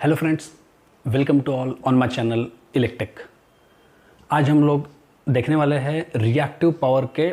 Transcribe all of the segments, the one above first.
Hello friends, welcome to all on my channel Electech. आज हम लोग देखने वाले हैं रिएक्टिव पावर के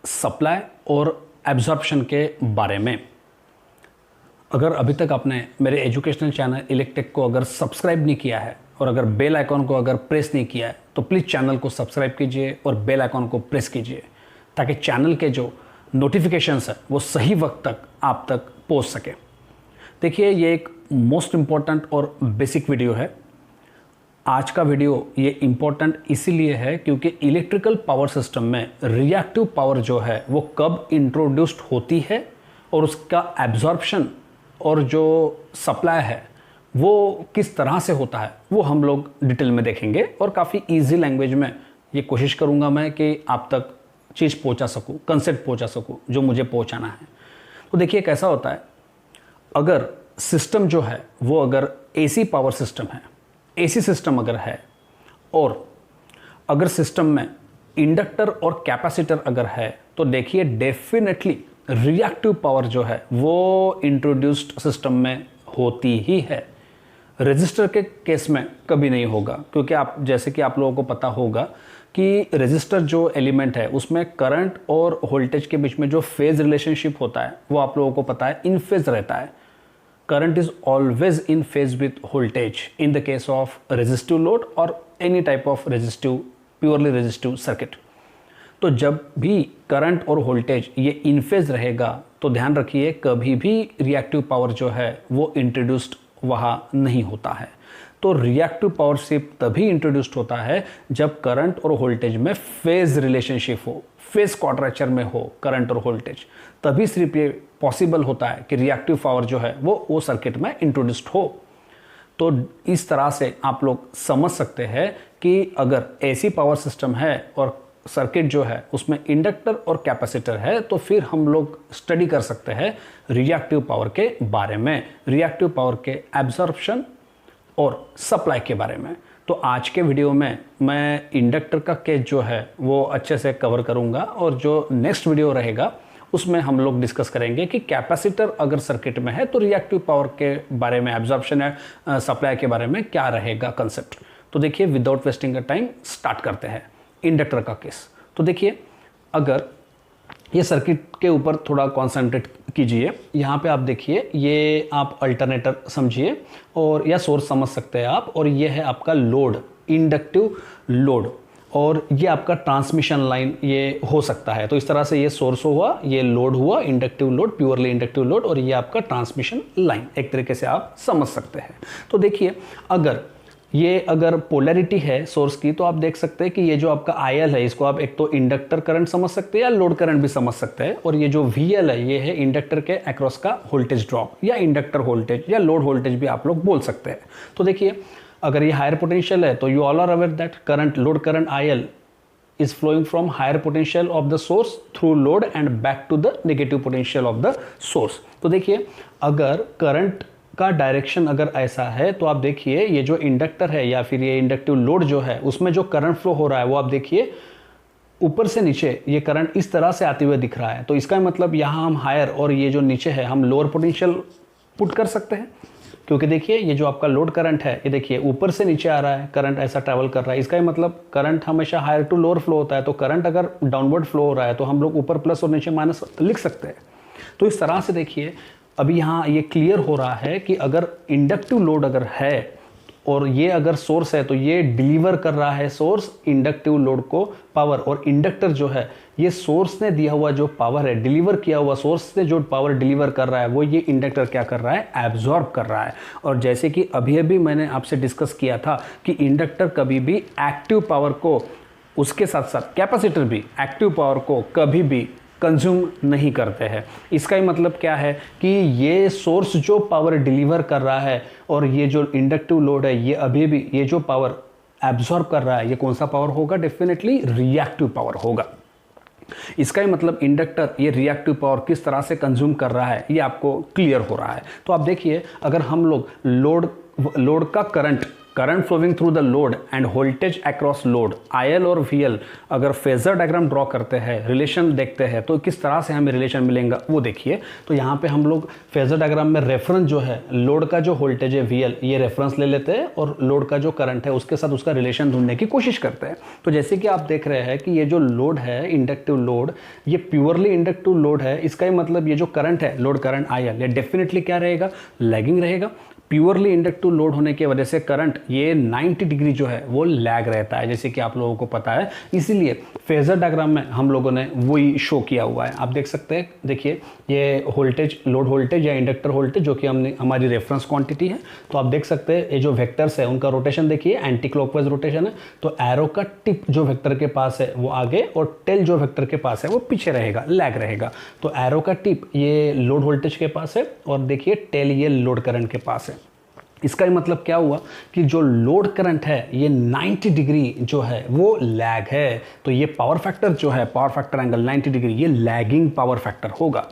सप्लाई और एब्जॉर्प्शन के बारे में। अगर अभी तक आपने मेरे एजुकेशनल चैनल इलेक्टेक को अगर सब्सक्राइब नहीं किया है और अगर बेल आइकॉन को अगर प्रेस नहीं किया है तो प्लीज़ चैनल को सब्सक्राइब कीजिए और बेल आइकॉन को प्रेस कीजिए ताकि चैनल के जो नोटिफिकेशंस है वो सही वक्त तक आप तक पहुंच सके। देखिए, ये एक मोस्ट इम्पॉर्टेंट और बेसिक वीडियो है। आज का वीडियो ये इम्पॉर्टेंट इसीलिए है क्योंकि इलेक्ट्रिकल पावर सिस्टम में रिएक्टिव पावर जो है वो कब इंट्रोड्यूस्ड होती है और उसका एब्जॉर्प्शन और जो सप्लाई है वो किस तरह से होता है वो हम लोग डिटेल में देखेंगे और काफ़ी इजी लैंग्वेज में ये कोशिश करूँगा मैं कि आप तक चीज़ पहुँचा सकूँ, कंसेप्ट पहुँचा सकूँ जो मुझे पहुँचाना है। तो देखिए कैसा होता है, अगर सिस्टम जो है वो अगर एसी पावर सिस्टम है, एसी सिस्टम अगर है और अगर सिस्टम में इंडक्टर और कैपेसिटर अगर है तो देखिए डेफिनेटली रिएक्टिव पावर जो है वो इंट्रोड्यूस्ड सिस्टम में होती ही है। रेजिस्टर के केस में कभी नहीं होगा क्योंकि आप जैसे कि आप लोगों को पता होगा कि रेजिस्टर जो एलिमेंट है उसमें करंट और वोल्टेज के बीच में जो फेज रिलेशनशिप होता है वो आप लोगों को पता है इन फेज रहता है। Current is always in phase with voltage in the case of resistive load और any type of resistive purely resistive circuit. तो जब भी करंट और वोल्टेज ये इन फेज रहेगा तो ध्यान रखिए कभी भी रिएक्टिव पावर जो है वो इंट्रोड्यूस्ड वहाँ नहीं होता है। तो रिएक्टिव पावर सिर्फ तभी इंट्रोड्यूस्ड होता है जब करंट और वोल्टेज में फेज रिलेशनशिप हो, फेज क्वाड्रेचर में हो करंट और वोल्टेज, तभी सिर्फ ये पॉसिबल होता है कि रिएक्टिव पावर जो है वो सर्किट में इंट्रोड्यूस्ड हो। तो इस तरह से आप लोग समझ सकते हैं कि अगर एसी पावर सिस्टम है और सर्किट जो है उसमें इंडक्टर और कैपेसिटर है तो फिर हम लोग स्टडी कर सकते हैं रिएक्टिव पावर के बारे में, रिएक्टिव पावर के एब्जॉर्प्शन और सप्लाई के बारे में। तो आज के वीडियो में मैं इंडक्टर का केस जो है वो अच्छे से कवर करूंगा और जो नेक्स्ट वीडियो रहेगा उसमें हम लोग डिस्कस करेंगे कि कैपेसिटर अगर सर्किट में है तो रिएक्टिव पावर के बारे में, एब्जॉर्प्शन या सप्लाई के बारे में क्या रहेगा कंसेप्ट। तो देखिए विदाउट वेस्टिंग का टाइम स्टार्ट करते हैं इंडक्टर का केस। तो देखिए अगर ये सर्किट के ऊपर थोड़ा कॉन्सेंट्रेट कीजिए, यहाँ पे आप देखिए ये आप अल्टरनेटर समझिए और या सोर्स समझ सकते हैं आप, और ये है आपका लोड, इंडक्टिव लोड, और ये आपका ट्रांसमिशन लाइन ये हो सकता है। तो इस तरह से ये सोर्स हुआ, ये लोड हुआ, inductive load, purely inductive load, और ये आपका ट्रांसमिशन लाइन, एक तरीके से आप समझ सकते हैं। तो देखिए अगर पोलैरिटी है सोर्स की तो आप देख सकते हैं कि ये जो आपका IL है इसको आप एक तो इंडक्टर करंट समझ सकते हैं या लोड करंट भी समझ सकते हैं, और ये जो VL है ये है इंडक्टर के अक्रॉस का वोल्टेज ड्रॉप या इंडक्टर वोल्टेज या लोड वोल्टेज भी आप लोग बोल सकते हैं। तो देखिए अगर ये हायर पोटेंशियल है तो you all are aware that current, load current IL is flowing from higher potential of the source through load and back to the negative potential of the source। तो देखिए अगर करंट का direction अगर ऐसा है तो आप देखिए ये जो इंडक्टर है या फिर ये इंडक्टिव लोड जो है उसमें जो करंट फ्लो हो रहा है वो आप देखिए ऊपर से नीचे ये करंट इस तरह से आते हुए दिख रहा है। तो इसका मतलब यहाँ हम हायर और ये जो नीचे है हम लोअर पोटेंशियल पुट कर सकते हैं, क्योंकि देखिए ये जो आपका लोड करंट है ये देखिए ऊपर से नीचे आ रहा है, करंट ऐसा ट्रैवल कर रहा है। इसका मतलब करंट हमेशा हायर टू लोअर फ्लो होता है, तो करंट अगर डाउनवर्ड फ्लो हो रहा है तो हम लोग ऊपर प्लस और नीचे माइनस लिख सकते हैं। तो इस तरह से देखिए अभी यहाँ ये क्लियर हो रहा है कि अगर इंडक्टिव लोड अगर है और ये अगर सोर्स है तो ये डिलीवर कर रहा है सोर्स इंडक्टिव लोड को पावर, और इंडक्टर जो है ये सोर्स ने दिया हुआ जो पावर है, डिलीवर किया हुआ सोर्स ने जो पावर डिलीवर कर रहा है वो ये इंडक्टर क्या कर रहा है, एब्जॉर्ब कर रहा है। और जैसे कि अभी मैंने आपसे डिस्कस किया था कि इंडक्टर कभी भी एक्टिव पावर को, उसके साथ साथ कैपेसिटर भी एक्टिव पावर को कभी भी कंज्यूम नहीं करते हैं। इसका ही मतलब क्या है कि ये सोर्स जो पावर डिलीवर कर रहा है और ये जो इंडक्टिव लोड है ये अभी भी ये जो पावर एब्जॉर्ब कर रहा है ये कौन सा पावर होगा, डेफिनेटली रिएक्टिव पावर होगा। इसका ही मतलब इंडक्टर ये रिएक्टिव पावर किस तरह से कंज्यूम कर रहा है ये आपको क्लियर हो रहा है। तो आप देखिए अगर हम लोग लोड का current current flowing through the load and voltage across load IL और VL अगर फेजर डायग्राम ड्रॉ करते हैं, रिलेशन देखते हैं, तो किस तरह से हमें रिलेशन मिलेगा वो देखिए। तो यहाँ पे हम लोग फेजर डायग्राम में रेफरेंस जो है लोड का जो वोल्टेज है VL, ये रेफरेंस ले लेते हैं और लोड का जो करंट है उसके साथ उसका रिलेशन ढूंढने की कोशिश करते हैं। तो जैसे कि आप देख रहे हैं कि ये जो लोड है इंडक्टिव लोड, ये प्योरली इंडक्टिव लोड है। इसका ही मतलब ये जो करंट है लोड करंट IL, ये डेफिनेटली क्या रहेगा, लैगिंग रहेगा। प्योरली इंडक्टिव लोड होने की वजह से करंट ये 90 डिग्री जो है वो लैग रहता है, जैसे कि आप लोगों को पता है। इसीलिए फेजर डायग्राम में हम लोगों ने वही शो किया हुआ है। आप देख सकते हैं, देखिए ये वोल्टेज, लोड वोल्टेज या इंडक्टर वोल्टेज जो कि हमारी रेफरेंस क्वांटिटी है। तो आप देख सकते हैं ये जो वेक्टर्स है उनका रोटेशन देखिए, एंटी क्लॉकवाइज रोटेशन है। तो एरो का टिप जो वेक्टर के पास है वो आगे और टेल जो वेक्टर के पास है वो पीछे रहेगा, लैग रहेगा। तो एरो का टिप ये लोड वोल्टेज के पास है और देखिए टेल ये लोड करंट के पास है। इसका ही मतलब क्या हुआ कि जो लोड करंट है ये 90 डिग्री जो है वो लैग है। तो ये पावर फैक्टर जो है, पावर फैक्टर एंगल 90 डिग्री, ये लैगिंग पावर फैक्टर होगा।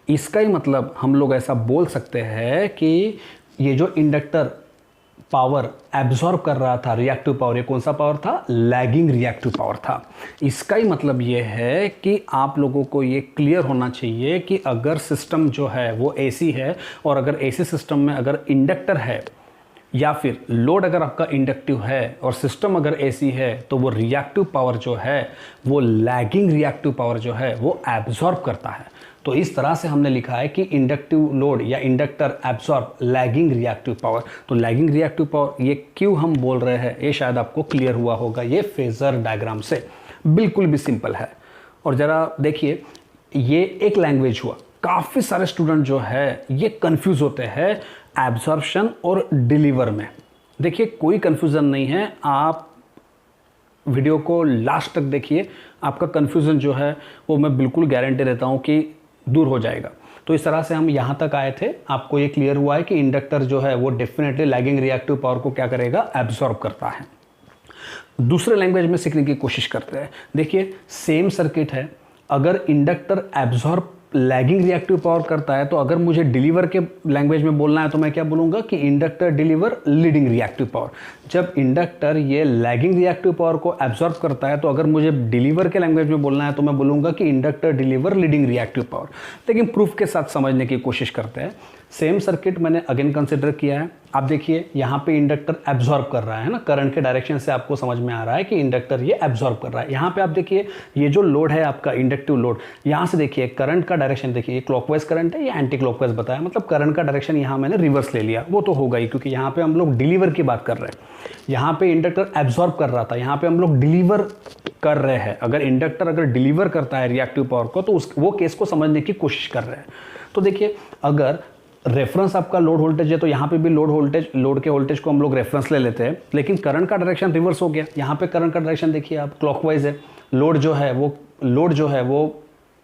इसका ही मतलब हम लोग ऐसा बोल सकते हैं कि ये जो इंडक्टर पावर एब्जॉर्ब कर रहा था, रिएक्टिव पावर, ये कौन सा पावर था, लैगिंग रिएक्टिव पावर था। इसका ही मतलब ये है कि आप लोगों को ये क्लियर होना चाहिए कि अगर सिस्टम जो है वो AC है और अगर AC सिस्टम में अगर इंडक्टर है या फिर लोड अगर आपका इंडक्टिव है और सिस्टम अगर AC है, तो वो रिएक्टिव पावर जो है वो लैगिंग रिएक्टिव पावर जो है वो एब्जॉर्ब करता है। तो इस तरह से हमने लिखा है कि इंडक्टिव लोड या inductor absorb lagging reactive power. तो लैगिंग रिएक्टिव पावर ये क्यों हम बोल रहे हैं, ये शायद आपको क्लियर हुआ होगा ये फेजर डायग्राम से। बिल्कुल भी सिंपल है। और ज़रा देखिए, ये एक लैंग्वेज हुआ। काफ़ी सारे स्टूडेंट जो है ये कंफ्यूज होते हैं एब्जॉर्प्शन और डिलीवर में। देखिए कोई कंफ्यूजन नहीं है, आप वीडियो को लास्ट तक देखिए, आपका कंफ्यूजन जो है वो मैं बिल्कुल गारंटी देता हूँ कि दूर हो जाएगा। तो इस तरह से हम यहाँ तक आए थे, आपको ये क्लियर हुआ है कि इंडक्टर जो है वो डेफिनेटली लैगिंग रिएक्टिव पावर को क्या करेगा, एब्जॉर्ब करता है। दूसरे लैंग्वेज में सीखने की कोशिश करते हैं। देखिए सेम सर्किट है, अगर inductor absorb lagging reactive power करता है, तो अगर मुझे डिलीवर के लैंग्वेज में बोलना है तो मैं क्या बोलूँगा कि inductor deliver leading reactive power. जब इंडक्टर ये लैगिंग रिएक्टिव पावर को एब्जॉर्ब करता है, तो अगर मुझे डिलीवर के लैंग्वेज में बोलना है तो मैं बोलूँगा कि inductor deliver leading reactive power. लेकिन प्रूफ के साथ समझने की कोशिश करते हैं। सेम सर्किट मैंने अगेन कंसिडर किया है। आप देखिए यहाँ पे इंडक्टर एब्जॉर्ब कर रहा है ना, करंट के डायरेक्शन से आपको समझ में आ रहा है कि इंडक्टर ये एब्जॉर्ब कर रहा है। यहाँ पे आप देखिए ये जो लोड है आपका इंडक्टिव लोड, यहाँ से देखिए करंट का डायरेक्शन देखिए, ये क्लॉकवाइज करंट है या एंटी क्लॉकवाइज बताया, मतलब करंट का डायरेक्शन यहाँ मैंने रिवर्स ले लिया। वो तो होगा ही क्योंकि यहाँ पे हम लोग डिलीवर की बात कर रहे हैं। यहाँ पे इंडक्टर एब्जॉर्ब कर रहा था, यहाँ पे हम लोग डिलीवर कर रहे हैं। अगर इंडक्टर अगर डिलीवर करता है रिएक्टिव पावर को, तो वो केस को समझने की कोशिश कर रहे हैं। तो देखिए अगर रेफरेंस आपका लोड वोल्टेज है तो यहाँ पे भी लोड वोल्टेज, लोड के वोल्टेज को हम लोग रेफरेंस ले लेते हैं, लेकिन करंट का डायरेक्शन रिवर्स हो गया। यहाँ पे करंट का डायरेक्शन देखिए आप क्लॉकवाइज है, लोड जो है वो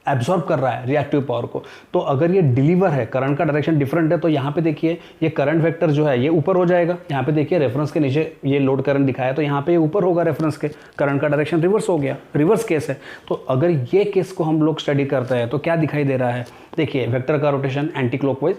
एब्जॉर्ब कर रहा है रिएक्टिव पावर को। तो अगर ये डिलीवर है, करंट का डायरेक्शन डिफरेंट है, तो यहाँ पे देखिए ये करंट वेक्टर जो है ये ऊपर हो जाएगा। यहाँ पे देखिए रेफरेंस के नीचे ये लोड करंट दिखाया, तो यहाँ पे ये ऊपर होगा रेफरेंस के, करंट का डायरेक्शन रिवर्स हो गया, रिवर्स केस है। तो अगर ये केस को हम लोग स्टडी करते हैं तो क्या दिखाई दे रहा है, देखिए वेक्टर का रोटेशन एंटी क्लॉकवाइज।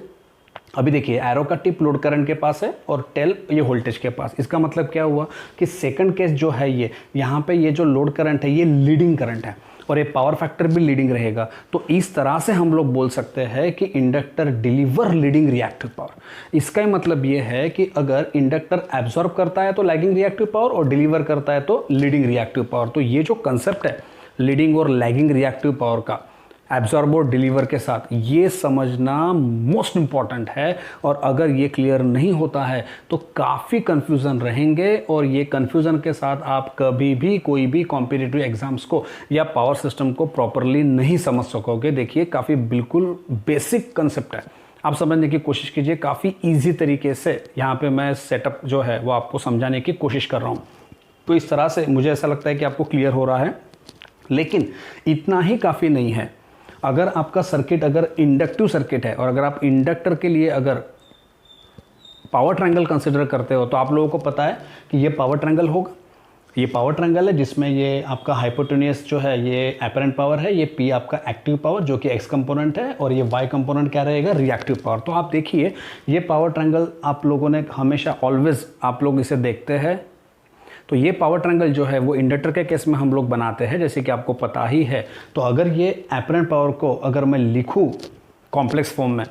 अभी देखिए एरो का टिप लोड करंट के पास है और टेल ये वोल्टेज के पास। इसका मतलब क्या हुआ कि सेकंड केस जो है ये, यहाँ पे ये जो लोड करंट है ये लीडिंग करंट है और ये पावर फैक्टर भी लीडिंग रहेगा। तो इस तरह से हम लोग बोल सकते हैं कि inductor deliver leading reactive power. इसका ही मतलब ये है कि अगर इंडक्टर एब्जॉर्ब करता है तो लैगिंग रिएक्टिव पावर और डिलीवर करता है तो लीडिंग रिएक्टिव पावर। तो ये जो कंसेप्ट है लीडिंग और लैगिंग रिएक्टिव पावर का, एब्जॉर्ब और डिलीवर के साथ, ये समझना मोस्ट इंपॉर्टेंट है। और अगर ये क्लियर नहीं होता है तो काफ़ी कंफ्यूजन रहेंगे और ये कंफ्यूजन के साथ आप कभी भी कोई भी कॉम्पिटिटिव एग्जाम्स को या पावर सिस्टम को प्रॉपरली नहीं समझ सकोगे। देखिए काफ़ी बिल्कुल बेसिक कंसेप्ट है, आप समझने की कोशिश कीजिए। काफ़ी ईजी तरीके से यहाँ पे मैं सेटअप जो है वो आपको समझाने की कोशिश कर रहा हूँ। तो इस तरह से मुझे ऐसा लगता है कि आपको क्लियर हो रहा है, लेकिन इतना ही काफ़ी नहीं है। अगर आपका सर्किट अगर इंडक्टिव सर्किट है और अगर आप इंडक्टर के लिए अगर पावर ट्रायंगल कंसिडर करते हो, तो आप लोगों को पता है कि ये पावर ट्रायंगल होगा। ये पावर ट्रायंगल है जिसमें ये आपका हाइपोटेन्यूस जो है ये अपरेंट पावर है, ये P आपका एक्टिव पावर जो कि x कंपोनेंट है, और ये y कंपोनेंट क्या रहेगा, रिएक्टिव पावर। तो आप देखिए ये पावर ट्रायंगल आप लोगों ने हमेशा ऑलवेज आप लोग इसे देखते हैं। तो ये पावर ट्रायंगल जो है वो इंडक्टर के केस में हम लोग बनाते हैं, जैसे कि आपको पता ही है। तो अगर ये अपरेंट पावर को अगर मैं लिखूँ कॉम्प्लेक्स फॉर्म में,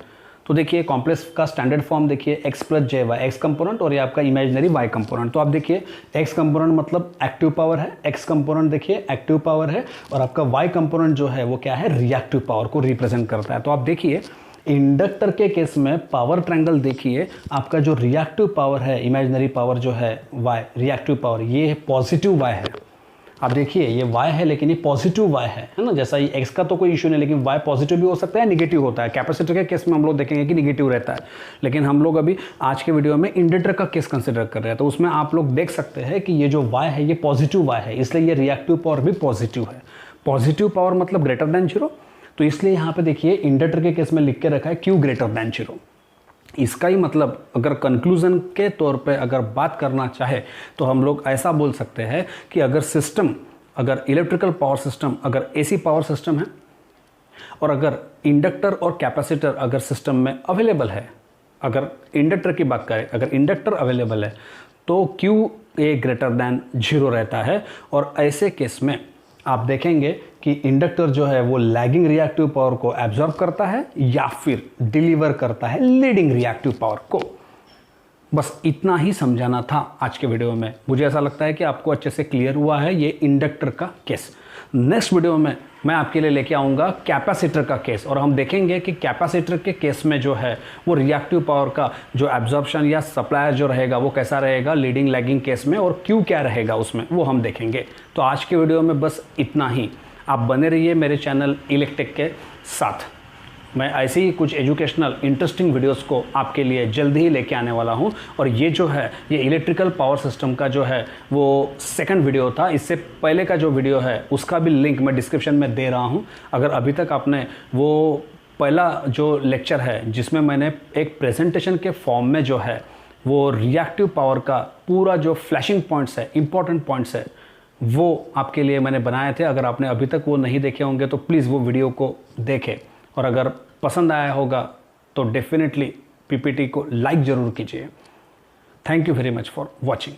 तो देखिए कॉम्प्लेक्स का स्टैंडर्ड फॉर्म देखिए x प्लस जे वाई, एक्स कंपोनेंट और ये आपका इमेजिनरी y कंपोनेंट। तो आप देखिए x कंपोनेंट मतलब एक्टिव पावर है, x कंपोनेंट देखिए एक्टिव पावर है, और आपका y कंपोनेंट जो है वो क्या है, रिएक्टिव पावर को रिप्रेजेंट करता है। तो आप देखिए इंडक्टर के केस में पावर ट्रायंगल देखिए, आपका जो रिएक्टिव पावर है, इमेजिनरी पावर जो है y, रिएक्टिव पावर ये पॉजिटिव y है। आप देखिए ये y है लेकिन ये पॉजिटिव y है ना, जैसा ये x का तो कोई इशू नहीं, लेकिन y पॉजिटिव भी हो सकता है, नेगेटिव होता है। कैपेसिटर के केस में हम लोग देखेंगे कि नेगेटिव रहता है, लेकिन हम लोग अभी आज के वीडियो में इंडक्टर का केस कंसिडर कर रहे हैं। तो उसमें आप लोग देख सकते हैं कि ये जो y है ये पॉजिटिव y है, इसलिए ये रिएक्टिव पावर भी पॉजिटिव है। पॉजिटिव पावर मतलब ग्रेटर देन 0, तो इसलिए यहाँ पे देखिए इंडक्टर के केस में लिख के रखा है Q ग्रेटर देन 0। इसका ही मतलब अगर कंक्लूजन के तौर पे अगर बात करना चाहे तो हम लोग ऐसा बोल सकते हैं कि अगर सिस्टम, अगर इलेक्ट्रिकल पावर सिस्टम अगर एसी पावर सिस्टम है, और अगर इंडक्टर और कैपेसिटर अगर सिस्टम में अवेलेबल है, अगर इंडक्टर की बात करें, अगर इंडक्टर अवेलेबल है तो Q ए ग्रेटर दैन 0 रहता है। और ऐसे केस में आप देखेंगे कि इंडक्टर जो है वो लैगिंग रिएक्टिव पावर को एब्जॉर्ब करता है या फिर डिलीवर करता है लीडिंग रिएक्टिव पावर को। बस इतना ही समझाना था आज के वीडियो में। मुझे ऐसा लगता है कि आपको अच्छे से क्लियर हुआ है ये इंडक्टर का केस। नेक्स्ट वीडियो में मैं आपके लिए लेके आऊँगा कैपेसिटर का केस, और हम देखेंगे कि कैपेसिटर के केस में जो है वो रिएक्टिव पावर का जो एब्जॉर्प्शन या सप्लाई जो रहेगा वो कैसा रहेगा लीडिंग लैगिंग केस में, और क्यों क्या रहेगा उसमें वो हम देखेंगे। तो आज के वीडियो में बस इतना ही। आप बने रहिए मेरे चैनल इलेक्टेक के साथ। मैं ऐसे ही कुछ एजुकेशनल इंटरेस्टिंग वीडियोस को आपके लिए जल्द ही लेके आने वाला हूं। और ये जो है ये इलेक्ट्रिकल पावर सिस्टम का जो है वो सेकंड वीडियो था। इससे पहले का जो वीडियो है उसका भी लिंक मैं डिस्क्रिप्शन में दे रहा हूं। अगर अभी तक आपने वो पहला जो लेक्चर है जिसमें मैंने एक प्रेजेंटेशन के फॉर्म में जो है वो रिएक्टिव पावर का पूरा जो फ्लैशिंग पॉइंट्स है, इंपॉर्टेंट पॉइंट्स है, वो आपके लिए मैंने बनाए थे। अगर आपने अभी तक वो नहीं देखे होंगे तो प्लीज़ वो वीडियो को देखें, और अगर पसंद आया होगा तो डेफिनेटली पीपीटी को लाइक ज़रूर कीजिए। Thank you very much for watching.